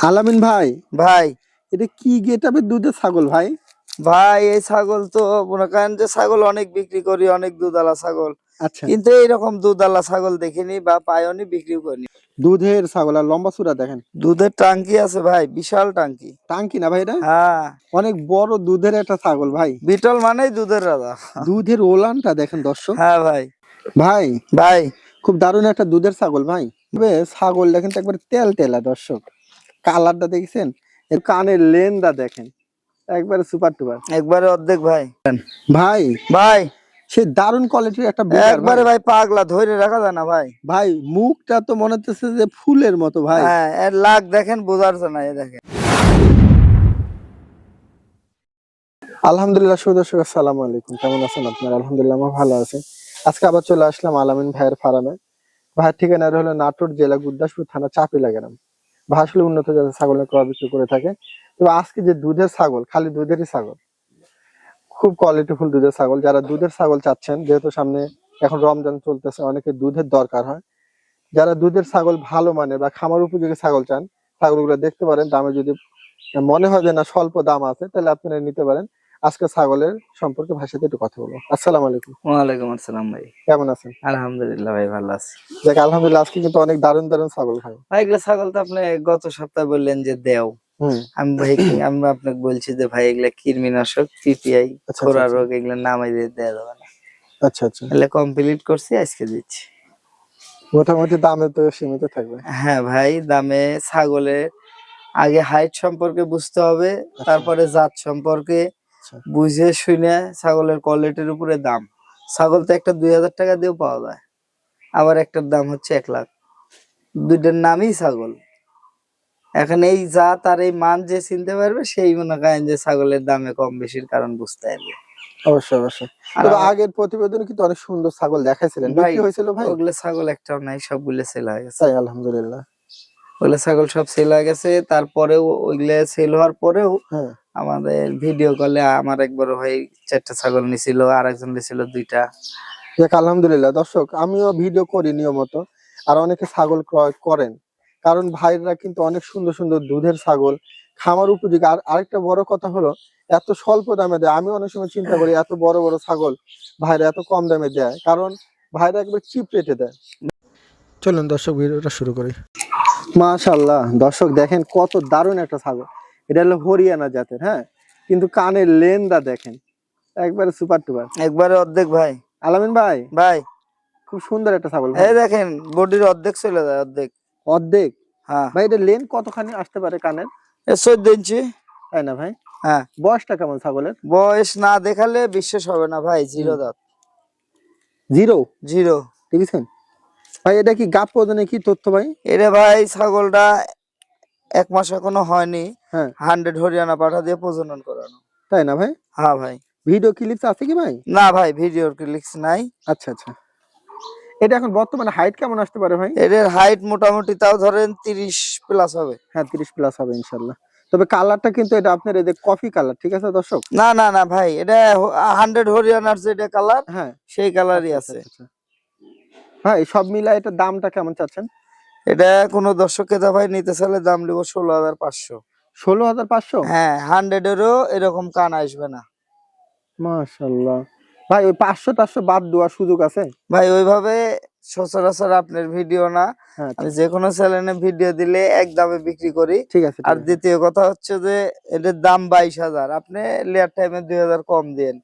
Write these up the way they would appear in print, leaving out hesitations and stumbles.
আলামিন ভাই, ভাই এটা কি গেটাপের দুধের ছাগল ভাই? ভাই এই ছাগল তো মনে করেন যে ছাগল অনেক বিক্রি করি, অনেক দুধালা ছাগল, আচ্ছা, কিন্তু এইরকম দুধালা ছাগল দেখিনি বা পাইওনি, বিক্রিও করিনি। দুধের ছাগল আর লম্বা চূড়া দেখেন। দুধের টাঙ্কি আছে ভাই, বিশাল টাঙ্কি। টাঙ্কি না ভাই এটা? হ্যাঁ, অনেক বড় দুধের একটা ছাগল ভাই। বিটল মানেই দুধের রাজা। দুধের ওলানটা দেখেন দর্শক। হ্যাঁ ভাই। ভাই ভাই খুব দারুণ একটা দুধের ছাগল ভাই। তবে ছাগল দেখেন তো একবার তেল তেলা দর্শক। কালারটা দেখছেন? এর কানের লেনটা দেখেন, একবারে সুপার টুপার একবারে অর্ধেক ভাই। ভাই। ভাই সে দারুণ কোয়ালিটির একটা বিটার একবারে ভাই, পাগলা ধরে রাখা যায় না ভাই। ভাই মুখটা তো মনে হচ্ছে যে ফুলের মতো ভাই। হ্যাঁ, এর লাগ দেখেন, বোঝার না, এই দেখেন। আলহামদুলিল্লাহ, দর্শক আসসালামু আলাইকুম, কেমন আছেন আপনারা? আলহামদুলিল্লাহ আমি ভালো আছি। আজকে আবার চলে আসলাম আলামিন ভাইয়ের ফার্মে। ভাইয়ের ঠিকানা হলো নাটোর জেলা গুরদাসপুর থানা চাপিলা গ্রাম। ভাই আসলে উন্নত জাতের ছাগলের ক্রয় বিক্রি করে থাকে। তো আজকে যে দুধের ছাগল, খালি দুধেরই ছাগল, খুব কোয়ালিটিফুল দুধের ছাগল। যারা দুধের ছাগল চাচ্ছেন, যেহেতু সামনে এখন রমজান চলতেছে, অনেকে দুধের দরকার হয়। যারা দুধের ছাগল ভালো মানের বা খামার উপযোগী ছাগল চান, ছাগলগুলো দেখতে পারেন। দামে যদি মনে হয় যে না স্বল্প দাম আছে, তাহলে আপনারা নিতে পারেন। আজকে ছাগলের সম্পর্কে ভাইয়ের সাথে একটু কথা বলবো। আসসালামু আলাইকুম। ওয়ালাইকুম আসসালাম ভাই। কেমন আছেন? আলহামদুলিল্লাহ ভাই, ভালো আছি। দেখ আলহামদুলিল্লাহ, আজকে কিন্তু অনেক দারুণ দারুণ ছাগল ভাই। ভাই এগুলা ছাগল তো আপনি গত সপ্তাহে বললেন যে দেও। হুম। আমি ভাই আমি আপনাকে বলছি যে ভাই এগুলা কৃমিনাশক, পিপিআই, আচ্ছা খোরা আচ্ছা রোগ, এগুলা নামাই দিয়ে দেওয়া যাবে না। আচ্ছা আচ্ছা। এগুলা কমপ্লিট করছি, আজকে দিচ্ছি। মোটামুটি দামে তো সীমিত থাকবে। হ্যাঁ ভাই, দামে ছাগলের আগে হাইট সম্পর্কে বুঝতে হবে, আচ্ছা তারপরে জাত সম্পর্কে আচ্ছা। বুঝে শুনে ছাগলের কোয়ালিটির উপরে দাম। ছাগল তো একটা 2000 টাকা দিয়েও পাওয়া যায়, আবার একটার দাম হচ্ছে 1 লাখ। দুইটার নামই ছাগল। এখন এই জাত আর এই মান যে চিনতে পারবে, সেই মনে করেন যে ছাগলের দামে কম বেশির কারণ বুঝতে পারবে। অবশ্যই অবশ্যই। আর তবে আগের প্রতিবেদনে কিন্তু অনেক সুন্দর ছাগল দেখাইছিলেন, ভাই বিক্রি হয়েছিল ভাই? ওগুলো ছাগল একটাও নাই, সবগুলো সেল হয়ে গেছে। তাই আলহামদুলিল্লাহ। ওগুলো ছাগল সব সেল হয়ে গেছে। তারপরেও ওইগুলো সেল হওয়ার পরেও হ্যাঁ। আমাদের ভিডিও কলে আমার একবার ভাই 4টা ছাগল নিছিল, আর একজন নিছিল 2টা। দেখ আলহামদুলিল্লাহ দর্শক, আমিও ভিডিও করি নিয়মিত, আর অনেকে ছাগল ক্রয় করেন। কারণ ভাইরা কিন্তু অনেক সুন্দর সুন্দর দুধের ছাগল খামার উপযোগী। আর আরেকটা বড় কথা হলো, এত স্বল্প দামে দেয়। আমি অনেক সময় চিন্তা করি এত বড় বড় ছাগল ভাইরা এত কম দামে দেয়, কারণ ভাইরা একবার চিপ রেটে দেয়। চলুন দর্শক ভিডিওটা শুরু করি। মাশাআল্লাহ দর্শক, দেখেন কত দারুণ একটা ছাগল। এটা হলো হরিয়ানা জাতের। হ্যাঁ, কিন্তু কানের লেনটা দেখেন, একবারে সুপার টুপার। একবারে অর্ধেক ভাই। আলামিন ভাই, ভাই খুব সুন্দর একটা ছাগল এই ভাই। দেখেন, বডির অর্ধেক চলে যায়, অর্ধেক। অর্ধেক? হ্যাঁ, ভাই এটা লেন কতখানি আসতে পারে কানের? 14 ইঞ্চি। তাই না ভাই? হ্যাঁ। বয়সটা কেমন ছাগলের? বয়স না দেখালে বিশ্বাস হবে না ভাই, জিরো দাঁত। জিরো? জিরো। দেখেছেন ভাই? এটা কি গাব প্রদানে কি তথ্য ভাই? এটা ভাই ছাগলটা 1 মাস এখনো হয়নি। হ্যাঁ। 100 হরিয়ানা পাঠা দিয়ে প্রজনন করানো। তাই না ভাই? হ্যাঁ ভাই। ভিডিও ক্লিপস আছে কি ভাই? না ভাই, ভিডিওর ক্লিক্স নাই। আচ্ছা আচ্ছা। এটা এখন বর্তমানে হাইট কেমন আসতে পারে ভাই? এদের হাইট মোটামুটি তাও ধরেন 30 প্লাস হবে। হ্যাঁ 30 প্লাস হবে ইনশাআল্লাহ। তবে কালারটা কিন্তু এটা আপনার এই যে কফি কালার, ঠিক আছে দর্শক? না না না ভাই, এটা 100 হরিয়ানার যেটা কালার, হ্যাঁ সেই কালারই আচ্ছা আছে। আচ্ছা। ভাই সব মিলাই এটা দামটা কেমন চাচ্ছেন? এটা কোনো দর্শককে দা ভাই নিতে চাইলে দাম নেব 16,500। 16,500? হ্যাঁ, 100 এরও এরকম কান আসবে না। মাশাআল্লাহ। ভাই ওই 500 বাদ দেওয়ার সুযোগ আছে? ভাই ওইভাবে সচরাচর আপনার ভিডিও না, হ্যাঁ আমি যে কোনো চ্যানেলে ভিডিও দিলে এক দামে বিক্রি করি। ঠিক আছে। আর দ্বিতীয় কথা হচ্ছে যে এটার দাম 22,000, আপনি লেয়ার টাইমে 2,000 কম দেন।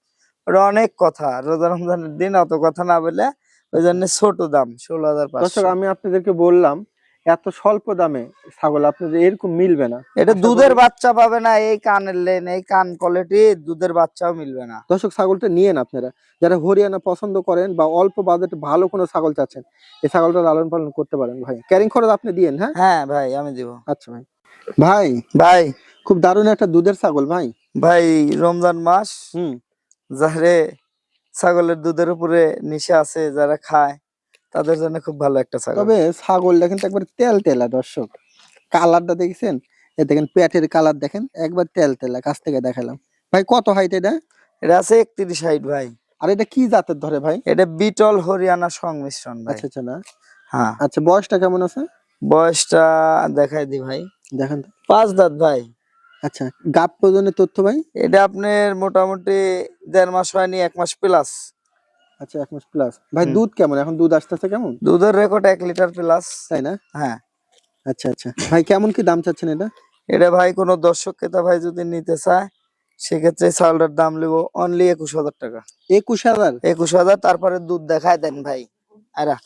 ওটা অনেক কথা, রোজা রমজানের দিন অত কথা না বলে ওই জন্য ছোট দাম দর্শক 16,500। আমি আপনাদেরকে বললাম, এত স্বল্প দামে ছাগল আপনাদের এরকম মিলবে না। এটা আশা দুধের করি- বাচ্চা পাবে না, এই কানের লেন, এই কান কোয়ালিটি দুধের বাচ্চাও মিলবে না। দর্শক ছাগলটা নিয়েন আপনারা, যারা হরিয়ানা পছন্দ করেন বা অল্প বাজেটে ভালো কোনো ছাগল চাচ্ছেন, এই ছাগলটা লালন পালন করতে পারেন ভাই। ক্যারিং খরচ আপনি দিয়েন। হ্যাঁ হ্যাঁ ভাই, আমি দিব। আচ্ছা ভাই। ভাই ভাই খুব দারুণ একটা দুধের ছাগল ভাই। ভাই রমজান মাস, হুম। যারে ছাগলের দুধের উপরে নেশা আছে, যারা খায় তাদের জন্য খুব ভালো একটা ছাগল। তবে ছাগলটা কিন্তু একবার তেল তেলা দর্শক। কালারটা দেখছেন? এ দেখেন পেটের কালার দেখেন, একবার তেল তেলা। কাছ থেকে দেখালাম ভাই। কত হাইট এটা? এটা আছে 31 হাইট ভাই। আর এটা কি জাতের ধরে ভাই? এটা বিটল হরিয়ানা সংমিশ্রণ ভাই। আচ্ছা আচ্ছা। না হ্যাঁ, আচ্ছা, বয়সটা কেমন আছে? বয়সটা দেখাই দি ভাই, দেখেন তো। 5 দাঁত ভাই। আচ্ছা, গাব প্রজনের তথ্য ভাই? এটা আপনার মোটামুটি 1.5 মাস হয়নি, 1 মাস প্লাস। আচ্ছা, 1 মাস প্লাস। ভাই দুধ কেমন এখন? দুধ আসতেছে কেমন? দুধের রেকর্ড 1 লিটার প্লাস। তাই না? হ্যাঁ। আচ্ছা আচ্ছা ভাই, কেমন কি দাম চাচ্ছেন এটা? এটা ভাই কোনো দর্শক ক্রেতা ভাই যদি নিতে চায় সেক্ষেত্রে চাউলটার দাম নেবো অনলি 21,000 টাকা। 21,000? 21,000। তারপরে দুধ দেখায় দেন ভাই। আরা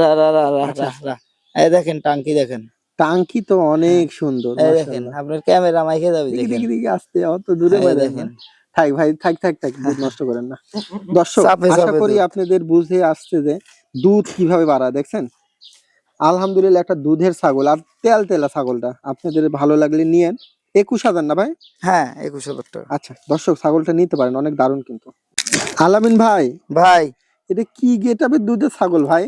রা রা রা রা আচ্ছা, রা রা। এই দেখেন টাঙ্কি দেখেন। টাঙ্কি তো অনেক সুন্দর, এই দেখেন মাশাআল্লাহ। আপনার ক্যামেরা মাইকে যাবে দেখি দেখেন। দেখি দেখি, আসতে অত দূরে এই বাইরেন না। দেখেন থাক ভাই, থাক থাক থাক, দুধ নষ্ট করেন না। দর্শক, চাপে আশা চাপে করি দুধ। আপনাদের বুঝে আসছে যে দুধ কিভাবে বাড়ায়। দেখছেন, আলহামদুলিল্লাহ একটা দুধের ছাগল, আর তেল তেলা ছাগলটা আপনাদের ভালো লাগলে নিয়েন। 21,000 না ভাই? হ্যাঁ 21,000 টাকা। আচ্ছা দর্শক, ছাগলটা নিতে পারেন, অনেক দারুণ কিন্তু। আলামিন ভাই, ভাই এটা কি গেটআপের দুধের ছাগল ভাই?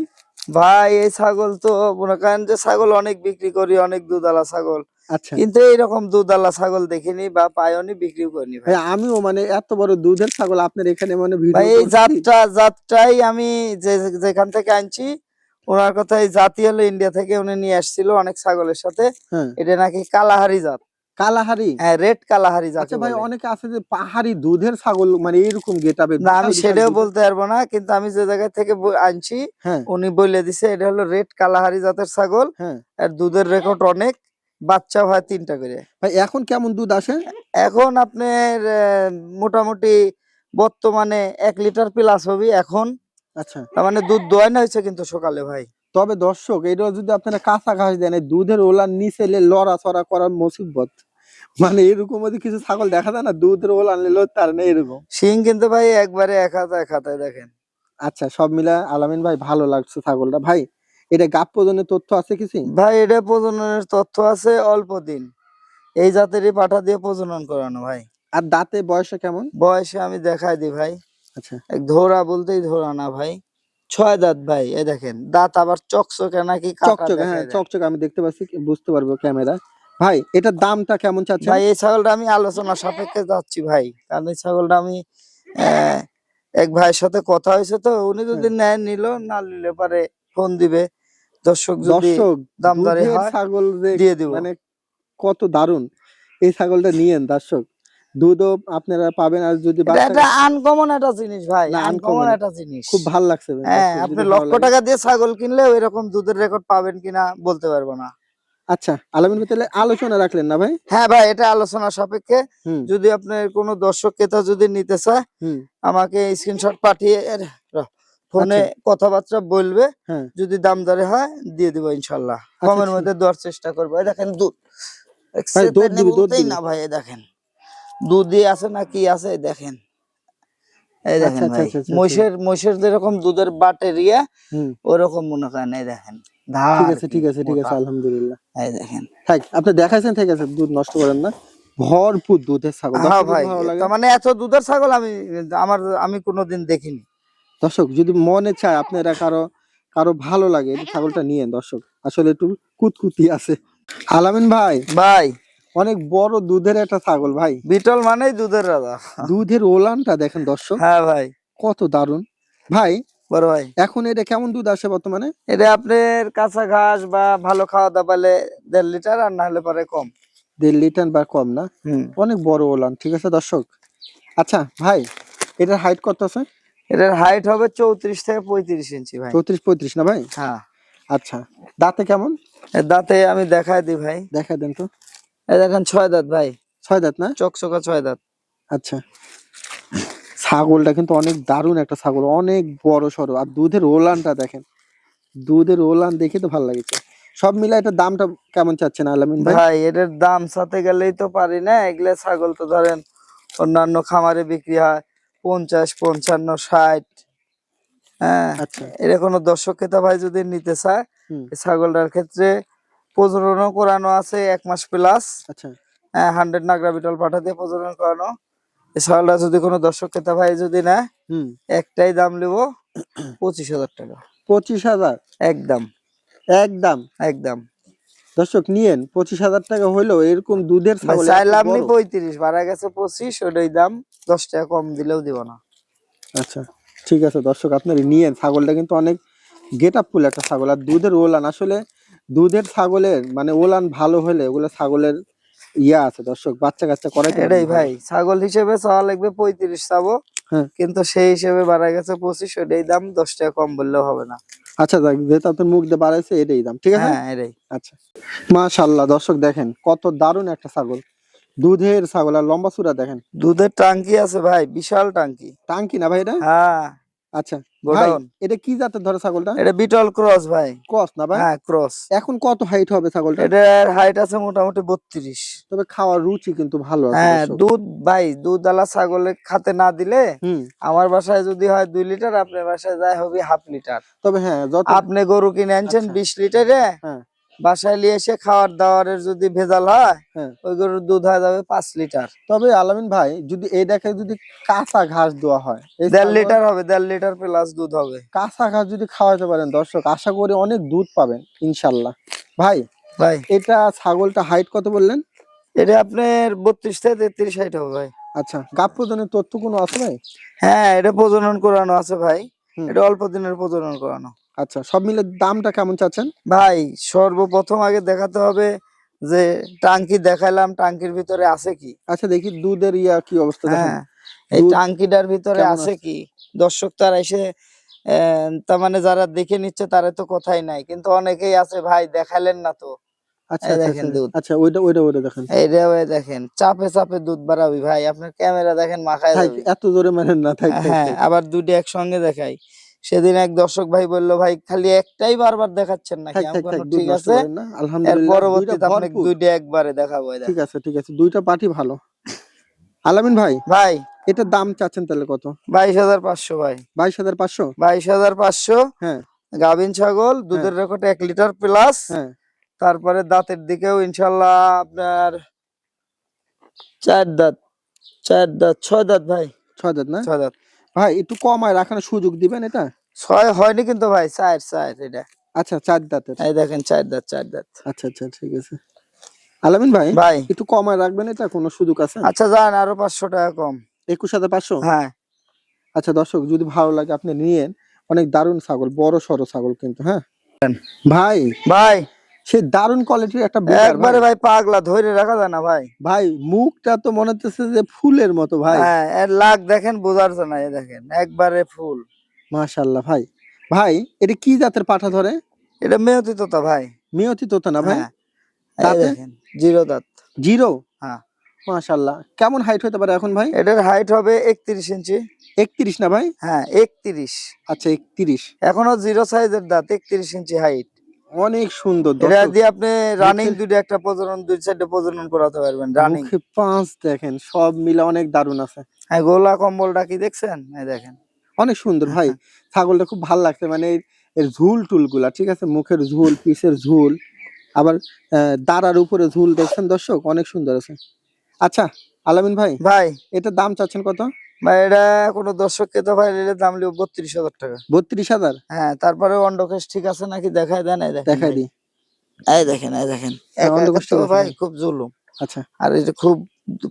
ভাই এই ছাগল তো মনে করেন যে ছাগল অনেক বিক্রি করি, অনেক দুধালা ছাগল, আচ্ছা কিন্তু এইরকম দুধালা ছাগল দেখিনি বা পাইওনি, বিক্রিও করিনি ভাই। ভাই, আমিও মানে এত বড় দুধের ছাগল আপনার এখানে মানে ভাই ভিডিও এই করছি। জাতটাই আমি যেখান থেকে আনছি, ওনার কথা এই জাতি হলো ইন্ডিয়া থেকে উনি নিয়ে আসছিল অনেক ছাগলের সাথে। হ্যাঁ, এটা নাকি কালাহারি জাত। কালাহারি। হ্যাঁ রেড কালাহারি আচ্ছা যাকে ভাই, বলে। অনেকে আছে যে পাহাড়ি দুধের ছাগল, মানে এরকম গেটআপের না বিশাল আমি বিশাল সেটাও দুধের। বলতে পারবো না, কিন্তু আমি যে জায়গা থেকে আনছি হ্যাঁ উনি বলে দিছে এটা হলো রেড কালাহারি জাতের ছাগল। হ্যাঁ আর দুধের রেকর্ড অনেক, বাচ্চা হয় 3টা করে। ভাই, এখন কেমন দুধ আসে? এখন আপনার মোটামুটি বর্তমানে 1 লিটার প্লাস হবে এখন। আচ্ছা, তার মানে দুধ দোয়ানো হয়েছে কিন্তু সকালে ভাই। তবে দর্শক, এটা যদি আপনারা কাঁচা ঘাস দেন, এই দুধের ওলার নিচে লড়াচড়া করার মুসিবত। মানে এরকম যদি কিছু ছাগল দেখা যায় না, দুধের ওলা আনলে লড়তে পারে না এরকম। শিং কিন্তু ভাই একবারে এক হাতায় দেখেন। আচ্ছা, সব মিলা আলামিন ভাই ভালো লাগছে ছাগলটা ভাই। এটা গাব প্রজনের তথ্য আছে কিছু? ভাই এটা প্রজননের তথ্য আছে অল্প দিন, এই জাতেরই পাঠা দিয়ে প্রজনন করানো ভাই। আর দাঁতে বয়সে কেমন? বয়সে আমি দেখাই দিই ভাই। আচ্ছা, এক ধরা বলতেই ধরা না ভাই, 6 দাঁত ভাই। এই দেখেন দাঁত আবার চকচকে নাকি কাটা চকচকে। হ্যাঁ দেখায় দেয়। চকচকে, আমি দেখতে পাচ্ছি, বুঝতে পারবো ক্যামেরা। ভাই এটার দামটা কেমন চাচ্ছেন? ভাই এই ছাগলটা আমি আলোচনা সাপেক্ষে যাচ্ছি ভাই, কারণ এই ছাগলটা আমি আহ, এক ভাইয়ের সাথে কথা হয়েছে তো, উনি যদি হ্যাঁ। নেয় নিল, না নিলে পারে ফোন দিবে। দর্শক যদি দর্শক, দামদারি দুধের হয় ছাগল যে দিয়ে দিব। মানে কত দারুণ, এই ছাগলটা নিয়েন দর্শক, দুধও আপনারা পাবেন। আর যদি এটা বাচ্চা, একটা আনকমন একটা জিনিস ভাই, না আনকমন আনকমন, একটা জিনিস। খুব ভালো লাগছে ভাই, হ্যাঁ দর্শক আপনি যদি ভালো লক্ষ লাগে। টাকা দিয়ে ছাগল কিনলেও এরকম দুধের রেকর্ড পাবেন কিনা বলতে পারবো না। আচ্ছা আলামিন ভাই, তাহলে আলোচনা রাখলেন না ভাই? হ্যাঁ ভাই এটা আলোচনা সাপেক্ষে। হুম যদি আপনার কোনো দর্শক ক্রেতা যদি নিতে চায় হুম। আমাকে স্ক্রিনশট পাঠিয়ে ফোনে আচ্ছা, কথাবার্তা বলবে, হ্যাঁ যদি দাম দরে হয় দিয়ে দিব ইনশাল্লাহ, কমের মধ্যে দেওয়ার চেষ্টা করবো। এই দেখেন দুধ ভাই, দুধ দিবি দুধ বলতেই দিবি। না ভাই, এই দেখেন দুধই আছে না কি আছে, এই দেখেন। এই আচ্ছা দেখেন আচ্ছা ভাই আচ্ছা আচ্ছা। মহিষের যেরকম দুধের বাটেরিয়া হুম, ওরকম মনে করেন। এই দেখেন ঠিক ধার আছে কি ঠিক আছে ঠিক আছে, মোটা। আলহামদুলিল্লাহ। এই দেখেন। থাক, আপনি দেখাইছেন, ঠিক আছে, দুধ নষ্ট করেন না। ভরপুর দুধের ছাগল হ্যাঁ দর্শক, যদি ভাই ভালো লাগে। তার মানে এত দুধের ছাগল আমি কোনোদিন দেখিনি। দর্শক, যদি মনে চায় আপনারা কারো কারো ভালো লাগে, এই ছাগলটা নিয়েন দর্শক, আসলে একটু কুতকুতি আছে। আলামিন ভাই, ভাই অনেক বড় দুধের একটা ছাগল ভাই। বিটল মানেই দুধের রাজা। দুধের ওলানটা দেখেন দর্শক, হ্যাঁ ভাই কত দারুণ ভাই। বড় ভাই এখন এটা কেমন দুধ আসে বর্তমানে? এটা আপনার কাঁচা ঘাস বা ভালো খাওয়া দাওয়া পেলে 1.5 লিটার, আর না হলে পরে কম। 1.5 লিটার বা কম না? হুম। অনেক বড় ওলান, ঠিক আছে দর্শক। আচ্ছা ভাই, এটার হাইট কত আছে? এটার হাইট হবে 34 থেকে 35 ইঞ্চি ভাই। 34-35 না ভাই? হ্যাঁ। আচ্ছা, দাঁতে কেমন? এর দাঁতে আমি দেখাই দিই ভাই। দেখা দেন তো। এই দেখেন 6 দাঁত ভাই, 6 দাঁত না? চকচকা 6 দাঁত। আচ্ছা, ছাগলটা কিন্তু অনেক দারুণ একটা ছাগল, অনেক বড় সড়ো। আর দুধের ওলানটা দেখেন, দুধের ওলান দেখে তো ভালো লাগছে। সব মিলাই এটার দামটা কেমন চাচ্ছেন আলামিন ভাই? ভাই এটার দাম সাথে গেলেই তো পারি না, এগুলা ছাগল তো ধরেন অন্যান্য খামারে বিক্রি হয় 50, 55, 60। হ্যাঁ আচ্ছা, এটা কোনো দর্শক ক্রেতা ভাই যদি নিতে চায়, হুম, এই ছাগলটার ক্ষেত্রে প্রজননও করানো আছে 1 মাস প্লাস। আচ্ছা 100 নাগরা বিটল পাঠা দিয়ে প্রজনন করানো। এই ছাগলটা যদি কোনো দর্শক ক্রেতা ভাই যদি নেয়, হুম। একটাই দাম নেবো 25,000 টাকা 25,000 একদম। একদম। একদম দর্শক নিয়েন, 25,000 টাকা হইলেও এরকম দুধের ভাই ছাগল এত চাইলাম নি বড়। 35, বাড়া গেছে 25, ওটাই দাম। 10 টাকা কম দিলেও দিব না। আচ্ছা ঠিক আছে দর্শক, আপনার নিয়েন, ছাগলটা কিন্তু অনেক গেট আপ ফুল একটা ছাগল। আর দুধের ওলান আসলে দুধের ছাগলের মানে ওলান ভালো হলে ওগুলো ছাগলের ইয়া আছে দর্শক, বাচ্চা কাচ্চা করাইতে পারবেন এটাই ভালো। ভাই, ছাগল হিসেবে চাওয়া লাগবে 35 চাবো, হ্যাঁ। কিন্তু সেই হিসেবে বাড়া গেছে 25, ওটাই দাম, 10 টাকা কম বললেও হবে না। আচ্ছা যাক, যেটা আপনার মুখ দিয়ে বাড়াইছে এটাই দাম, ঠিক আছে। হ্যাঁ এটাই। আচ্ছা, মাশাআল্লাহ দর্শক দেখেন কত দারুণ একটা ছাগল, দুধের ছাগল, আর লম্বা চূড়া দেখেন। দুধের টাঙ্কি আছে ভাই, বিশাল টাঙ্কি। টাঙ্কি না ভাই এটা? হ্যাঁ আচ্ছা ভাই, গোডাউন। এটা কি জাতের ধরে ছাগলটা? এটা বিটল ক্রস ভাই। ক্রস না ভাই? হ্যাঁ ক্রস। এখন কত হাইট হবে ছাগলটা? এটার হাইট আছে মোটামুটি 32। তবে খাওয়ার রুচি কিন্তু ভালো আছে হ্যাঁ দর্শক। দুধ ভাই, দুধ আলা ছাগলে খাতে না দিলে, হুম। আমার বাসায় যদি হয় 2 লিটার, আপনার বাসায় যায় হবে হাফ লিটার। তবে হ্যাঁ যত আপনি গরু কিনে আনছেন আচ্ছা। 20 লিটারে, হ্যাঁ বাসায় নিয়ে এসে খাওয়ার দাওয়ারের যদি ভেজাল হয়, হ্যাঁ। ওই গরুর দুধ হয়ে যাবে 5 লিটার। তবে আলামিন ভাই যদি এই দেখে যদি কাঁচা ঘাস দেওয়া হয়, এই 1.5 ছাগল লিটার হবে, 1.5 লিটার প্লাস দুধ হবে। কাঁচা ঘাস যদি খাওয়াতে পারেন দর্শক, আশা করি অনেক দুধ পাবেন ইনশাল্লাহ। ভাই ভাই এটা ছাগলটা হাইট কত বললেন? এটা আপনার 32 থেকে 33 হাইট হবে ভাই। আচ্ছা, গাব প্রদানের তথ্য কোনো আছে ভাই? হ্যাঁ এটা প্রজনন করানো আছে ভাই, হুম। এটা অল্প দিনের প্রজনন করানো। আচ্ছা, সব মিলে দামটা কেমন চাচ্ছেন? ভাই সর্বপ্রথম আগে দেখাতে হবে যে টাঙ্কি দেখাইলাম, টাঙ্কির ভিতরে আছে কি। আচ্ছা দেখি দুধের ইয়া কি অবস্থা দেখেন। হ্যাঁ এই দুধ টাঙ্কিটার ভিতরে কেমন আছে আছে? কি, দর্শক তারা এসে তার মানে যারা দেখে নিচ্ছে তারা তো কথাই নাই, কিন্তু অনেকেই আছে ভাই দেখালেন না তো। আচ্ছা এই আচ্ছা দেখেন আচ্ছা দুধ, আচ্ছা, ওইটা দেখেন। এইটা ওই দেখেন চাপে চাপে দুধ বাড়াবি ভাই, আপনার ক্যামেরা দেখেন মাখায় থাক, যাবে। এত জোরে মানেন না, থাক থাক হ্যাঁ থাক। আবার দুইটা একসঙ্গে দেখাই। সেদিন এক দর্শক ভাই বললো ভাই খালি একটাই বারবার দেখাচ্ছেন নাকি, থাক আমি থাক থাক, বললাম দুধ ঠিক নষ্ট আছে, করেন না, এর আলহামদুলিল্লাহ দুইটা পরবর্তীতে আপনাকে ভরপুর। দুইটা একবারে দেখাবো। এই ঠিক দেখেন আছে ঠিক আছে, দুইটা পাটি ভালো। আলামিন ভাই ভাই, এটার দাম চাচ্ছেন তাহলে কত? 22,500 ভাই। 22,500? 22,500 হ্যাঁ গাভীন ছাগল, হ্যাঁ দুধের রেকর্ড 1 লিটার প্লাস। হ্যাঁ। তারপরে দাঁতের দিকেও ইনশাল্লাহ আপনার 4 দাঁত, 4 দাঁত, 6 দাঁত ভাই, 6 দাঁত না? 6 দাঁত। ভাই একটু কমায় রাখানোর সুযোগ দিবেন এটা? 6 হয়নি কিন্তু ভাই, 4 এটা। আচ্ছা 4 দাঁতের। এই দেখেন 4 দাঁত, 4 দাঁত। আচ্ছা আচ্ছা ঠিক আছে। আলামিন ভাই ভাই একটু কমায় রাখবেন, এটা কোনো সুযোগ আছে? আচ্ছা যান আরো 500 টাকা কম। 21,500? হ্যাঁ আচ্ছা দর্শক যদি ভালো লাগে আপনি নিয়েন, অনেক দারুণ ছাগল, বড় সড়ো ছাগল কিন্তু। হ্যাঁ ভাই, ভাই সে দারুণ কোয়ালিটির একটা বিটার একবারে ভাই পাগলা, ধরে রাখা যায় না ভাই। ভাই মুখটা তো মনে হচ্ছে যে ফুলের মতো ভাই। হ্যাঁ এর লাগ দেখেন, বোঝার জন্য এই দেখেন একবারে ফুল। মাশাআল্লাহ ভাই। ভাই এটা কি জাতের পাঠা ধরে? এটা মেয়তি তোতা ভাই। মিয়তি তোতা না ভাই? হ্যাঁ এই দাঁতে দেখেন 0 দাঁত। জিরো? হ্যাঁ মাশাআল্লাহ। কেমন হাইট হতে পারে এখন ভাই? এটার হাইট হবে 31 ইঞ্চি। 31 না ভাই? হ্যাঁ 31। আচ্ছা 31। এখনো 0 সাইজের দাঁত, 31 ইঞ্চি হাইট। অনেক সুন্দর এটা দর্শক। দিয়ে আপনি রানিং মুখের- দুইটা একটা প্রজনন, দুই সাইডে প্রজনন করাতে পারবেন রানিং। মুখে পাঁচ দেখেন, সব মিলে অনেক দারুণ আছে। হ্যাঁ গোলা কম্বলটা কি দেখছেন, এই দেখেন অনেক সুন্দর ভাই। ছাগলটা খুব ভালো লাগছে, মানে এর ঝুল টুল গুলা, ঠিক আছে, মুখের ঝুল, পিসের ঝুল, আবার দাঁড়ার উপরে ঝুল দেখছেন দর্শক, অনেক সুন্দর আছে। আচ্ছা আলামিন ভাই ভাই। এটার দাম চাচ্ছেন কত? ভাই এটা কোনো দর্শককে তো ভাই নিলে দাম লিও 32,000 টাকা। 32,000? হ্যাঁ তারপরে অন্ডকেশ ঠিক আছে নাকি দেখায় দেন। এই দেখেন দেখাই ভাই। দিই। এই দেখেন এই দেখেন অন্ডকোষ ঠিক আছে ভাই, ভাই। খুব জুলুম। আচ্ছা আর এটা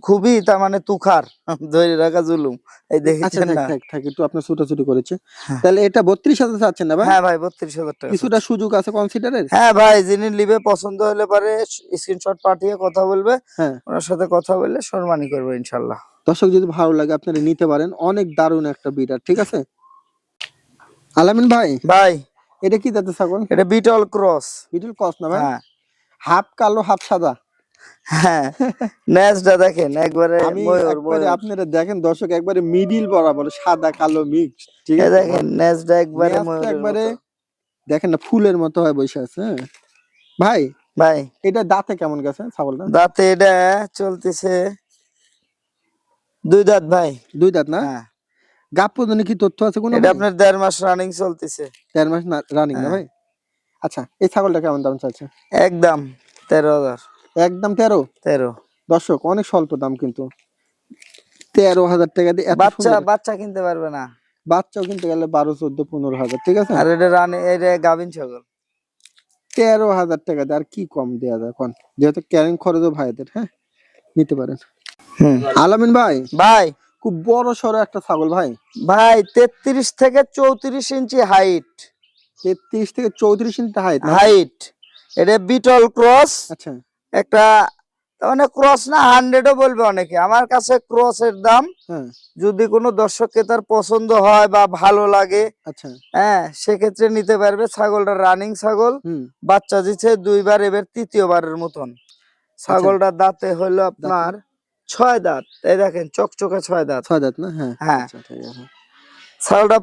খুবই তার মানে তুখার ধরে রাখা জুলুম। এই আচ্ছা দেখেছেন থাক না? থাক থাক, একটু আপনার ছুটাছুটি করেছে। হ্যাঁ। তাহলে এটা 32,000 চাচ্ছেন না ভাই? হ্যাঁ ভাই 32,000 টাকা। কিছুটা সুযোগ আছে কনসিডারের? হ্যাঁ ভাই যিনি নিবে পছন্দ হলে পারে স্ক্রিনশট পাঠিয়ে কথা বলবে, হ্যাঁ ওনার সাথে কথা বললে সম্মানী করবে ইনশাল্লাহ। দর্শক যদি ভালো লাগে আপনারা নিতে পারেন, অনেক দারুণ একটা বিডার, ঠিক আছে। আলামিন ভাই ভাই এটা কি জাতের ছাগল? এটা বিটল ক্রস। বিটল ক্রস না ভাই? হ্যাঁ হাফ কালো হাফ সাদা। হ্যাঁ নেজটা দেখেন একবারে আমি ময়ূর একবারে ময়ূর। আপনারা দেখেন দর্শক, একবারে মিডিল বরাবর সাদা কালো মিক্স, ঠিক এই আছে। দেখেন নেজটা একবারে নেজটা ময়ূরের একবারে মতো। দেখেন না ফুলের মতো হয় বসে আছে। হ্যাঁ। ভাই ভাই এটা দাঁতে কেমন গেছে ছাগলটা? দাঁতে এটা চলতেছে 2 দাঁত ভাই। 2 দাঁত না? হ্যাঁ গাব প্রদানে কি তথ্য আছে কোনো এটা ভাই? আপনার 1.5 মাস রানিং চলতেছে। 1.5 মাস রানিং না হ্যাঁ। ভাই? আচ্ছা এই ছাগলটা কেমন দাম চাচ্ছে? একদম 13,000। একদম 13? 13। দর্শক অনেক স্বল্প দাম কিন্তু, 13,000 টাকা দিয়ে এত বাচ্চা সুন্দর বাচ্চা কিনতে পারবে না। বাচ্চাও কিনতে গেলে 12, 14, 15,000, ঠিক আছে। আর এটা রানি, এটা গাভিন ছাগল। 13,000 টাকা দিয়ে আর কি কম দেওয়া যায় কোন, যেহেতু ক্যারিং খরচও ভাইদের। হ্যাঁ নিতে পারেন। আলামিন ভাই ভাই খুব বড় সড়ো একটা ছাগল ভাই। ভাই 33 থেকে 34 ইঞ্চি হাইট। 33 থেকে 34 ইঞ্চি হাইট না? হাইট এটা বিটল ক্রস, আচ্ছা একটা মানে ক্রস না 100ও বলবে অনেকে। আমার কাছে ক্রসের দাম হ্যাঁ যদি কোনো দর্শককে তার পছন্দ হয় বা ভালো লাগে, আচ্ছা হ্যাঁ সেক্ষেত্রে নিতে পারবে। ছাগলটা রানিং ছাগল, হুম বাচ্চা দিচ্ছে 2বার, এবার 3য়বারের মতন। ছাগলটার দাঁতে হলো আপনার 6 দাঁত, এই দেখেন চকচকে 6 দাঁত। 6 দাঁত না? হ্যাঁ হ্যাঁ, আচ্ছা ঠিক আছে। ছাগলটা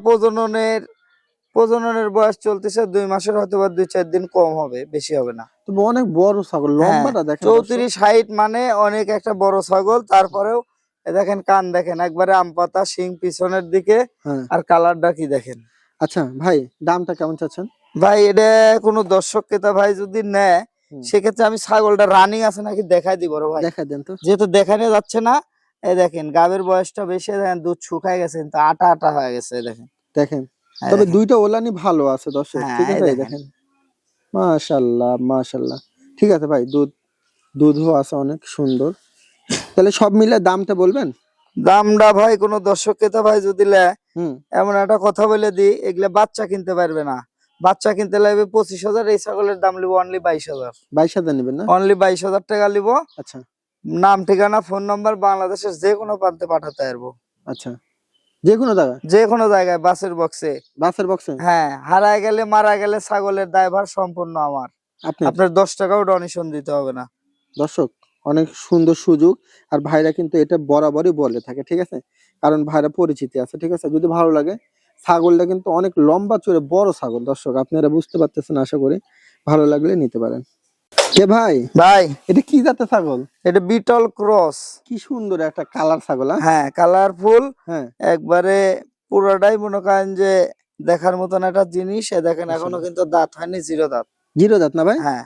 প্রজননের বয়স চলতেছে 2 মাসের, হয়তো বা 2-4 দিন কম হবে, বেশি হবে না। তো অনেক বড় ছাগল, হ্যাঁ, লম্বাটা দেখেন দর্শক। 34-60 মানে অনেক একটা বড় ছাগল। তারপরেও এ দেখেন কান দেখেন একবারে আম পাতা, শিং পিছনের দিকে, হ্যাঁ আর কালারটা কি দেখেন। আচ্ছা ভাই, দামটা কেমন চাচ্ছেন? ভাই এটা কোনো দর্শক ক্রেতা ভাই যদি নেয়, হুম, সেক্ষেত্রে আমি ছাগলটা রানিং আছে নাকি দেখাই দিব বড় ভাই। দেখাই দেন তো। যেহেতু দেখানো যাচ্ছে না, এই দেখেন গাবের বয়সটা বেশি, দেখেন দুধ শুকায় গেছে, কিন্তু আটা আটা হয়ে গেছে, এই দেখেন। দেখেন, এই তবে দেখেন। দুইটা ওলানি ভালো আছে দর্শক, হ্যাঁ, ঠিক এই আছে, এই দেখেন। দেখেন মাশাআল্লাহ মাশাআল্লাহ। ঠিক আছে ভাই, দুধও আছে অনেক সুন্দর। তাহলে সব মিলে দামটা বলবেন? দামটা ভাই কোনো দর্শক ক্রেতা ভাই যদি নেয়, হুম এমন একটা কথা বলে দিই, এগুলা বাচ্চা কিনতে পারবে না। বাচ্চা কিনতে লাগবে 25,000, এই ছাগলের দাম লিবো অনলি 22,000। 22,000 নেবেন না? অনলি 22,000 টাকা লিবো। আচ্ছা নাম ঠিকানা ফোন নাম্বার বাংলাদেশের যে কোনো প্রান্তে পাঠাতে পারবো, আচ্ছা, যে কোনো জায়গায় যে কোনো জায়গায়, বাসের বক্সে। বাসের বক্সে হ্যাঁ, হারায় গেলে মারা গেলে ছাগলের দায়ভার সম্পূর্ণ আমার। আপনার। আপনার 10 টাকাও ডোনেশন দিতে হবে না। দর্শক, অনেক সুন্দর সুযোগ, আর ভাইরা কিন্তু এটা বরাবরই বলে থাকে, ঠিক আছে, কারণ ভাইরা পরিচিতি আছে, ঠিক আছে। যদি ভালো লাগে, ছাগলটা কিন্তু অনেক লম্বা চড়ে বড় ছাগল দর্শক, আপনারা বুঝতে পারতেছেন আশা করি। ভালো লাগলে নিতে পারেন। কে ভাই, ভাই এটা কি জাতের ছাগল? এটা বিটল ক্রস। কি সুন্দর একটা কালার ছাগল। হ্যাঁ, কালারফুল, হ্যাঁ একবারে পুরোটাই মনে করেন যে দেখার মতন একটা জিনিস। এ দেখেন এখনো মাশাআল্লাহ। কিন্তু দাঁত হয়নি, 0 দাঁত। জিরো দাঁত না ভাই? হ্যাঁ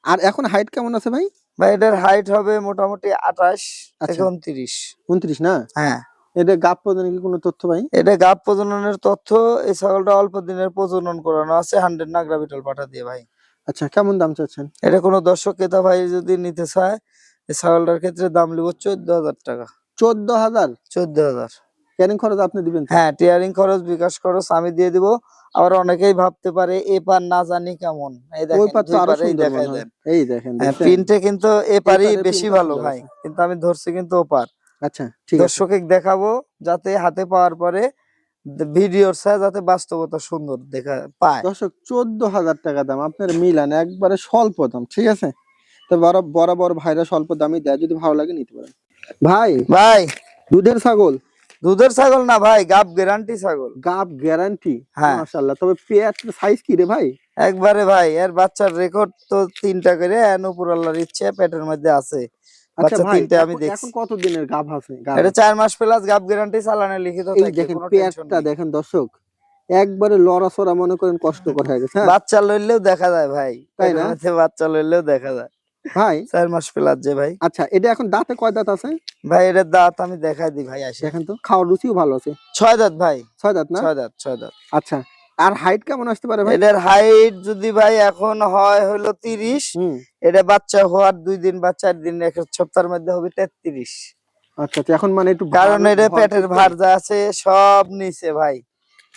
আর এখন হাইট কেমন আছে ভাই? ভাই, এটার হাইট হবে মোটামুটি 28 থেকে আচ্ছা 29। 29 না? হ্যাঁ, এটা গাব প্রদানের কি কোনো তথ্য ভাই? এটা গাব প্রজননের তথ্য। এই ছাগলটা অল্প দিনের প্রজনন করানো আছে 100 নাগরা বিটল পাঠা দিয়ে ভাই। আচ্ছা, কেমন দাম চাচ্ছেন? এটা কোনো দর্শক ক্রেতা ভাই যদি নিতে চায়, এই ছাগলটার ক্ষেত্রে দাম লিব 14,000 টাকা। 14,000? 14,000। ক্যারিং খরচ আপনি দিবেন তো? হ্যাঁ, টিয়ারিং খরচ, বিকাশ খরচ আমি দিয়ে দিব। আবার অনেকেই ভাবতে পারে এপার না জানি কেমন, এই ওই দেখেন পাট তো দুই আরো পারেই সুন্দর দেখাই মনে হয়। দেন। এই দেখেন, হ্যাঁ, দেখছেন? প্রিন্টে কিন্তু এপারই এপারের বেশি প্রিন্টটা ভালো সুন্দর ভাই, আছে। কিন্তু আমি ধরছি কিন্তু ওপার। আচ্ছা ঠিক আছে দর্শকে দেখাবো যাতে হাতে পাওয়ার পরে ভিডিওর সাথে যাতে বাস্তবতা সুন্দর দেখা পায়। দর্শক, 14,000 টাকা দাম, আপনার মিলান একবারে স্বল্প দাম, ঠিক আছে। তো বরাবর ভাইরা স্বল্প দামই দেয়, যদি ভালো লাগে নিতে পারেন। ভাই, ভাই দুধের ছাগল? দুধের ছাগল না ভাই, গাব গ্যারান্টি ছাগল। গাব গ্যারান্টি? হ্যাঁ, মাশাআল্লাহ। তবে পেয়ার সাইজ কি রে ভাই? একবারে ভাই, এর বাচ্চার রেকর্ড তো 3টা করে, উপর আল্লাহর ইচ্ছে পেটের মধ্যে আছে। আচ্ছা বাচ্চা ভাই, 3টে আমি এখন দেখছি। এখন কত দিনের গাব আছে? এটা 4 মাস প্লাস গাব গ্যারান্টি, চালানে লিখিত এই থাকবে, দেখেন কোনো টেনশন পেয়ারটা নেই। দেখেন দর্শক, একবারে লড়াচড়া মনে করেন কষ্টকর হয়ে গেছে। হ্যাঁ বাচ্চা লইলেও দেখা যায় ভাই, তাই পেটের না মধ্যে বাচ্চা লইলেও দেখা যায়। ভাই? 4 মাস প্লাস যে ভাই। আচ্ছা, এটা এখন দাঁতে কয় দাঁত আছে? ভাই এটার দাঁত আমি দেখাই দিই ভাই, আসে। দেখেন তো, খাওয়ার রুচিও ভালো আছে। 6 দাঁত ভাই। 6 দাঁত না? 6 দাঁত, 6 দাঁত। আচ্ছা, আর হাইট কেমন আসতে পারে ভাই? এটার হাইট যদি ভাই এখন হয় হলো 30, হুম এটা বাচ্চা হওয়ার 2 দিন বা 4 দিন, এক সপ্তাহের মধ্যে হবে 33। আচ্ছা আচ্ছা, এখন মানে একটু কারণ এটা পেটের ভরপুর ভার তো? যা আছে সব নিচে ভাই।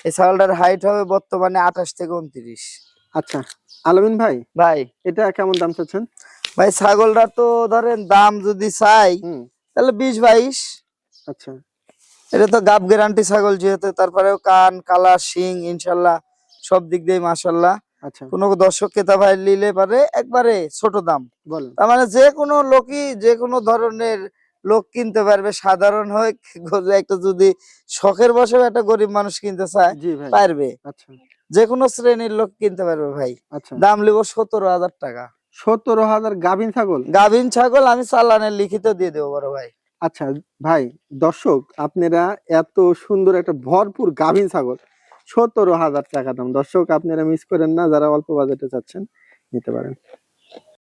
এই ছাগলটার হাইট হবে বর্তমানে 28 থেকে 29। আচ্ছা আলামিন ভাই, ভাই এটা কেমন দাম চাচ্ছেন? ভাই ছাগলটা তো ধরেন দাম যদি চাই, হুম তাহলে 20-22। আচ্ছা এটা তো গাব গ্যারান্টি ছাগল যেহেতু, তারপরেও কান, কালার, শিং ইনশাল্লাহ সব দিক দিয়ে মাশাল্লাহ। আচ্ছা কোনো দর্শক ক্রেতা ভাই নিলে পারে একবারে ছোট দাম। বলেন। তার মানে যে কোনো লোকই যে কোনো ধরনের লোক কিনতে পারবে, সাধারণ হোক, একটা যদি শখের বসে একটা গরিব মানুষ কিনতে চায় জি ভাই। পারবে, আচ্ছা যে কোনো শ্রেণীর লোক কিনতে পারবে ভাই। আচ্ছা, দাম লিব 17,000 টাকা। 17,000 গাভীন ছাগল? গাভীন ছাগল আমি চালানের লিখিত দিয়ে দেবো বড় ভাই। আচ্ছা ভাই, দর্শক আপনারা এত সুন্দর একটা ভরপুর গাভীন ছাগল, 17,000 টাকা দাম। দর্শক আপনারা মিস করেন না, যারা অল্প বাজেটে চাচ্ছেন নিতে পারেন।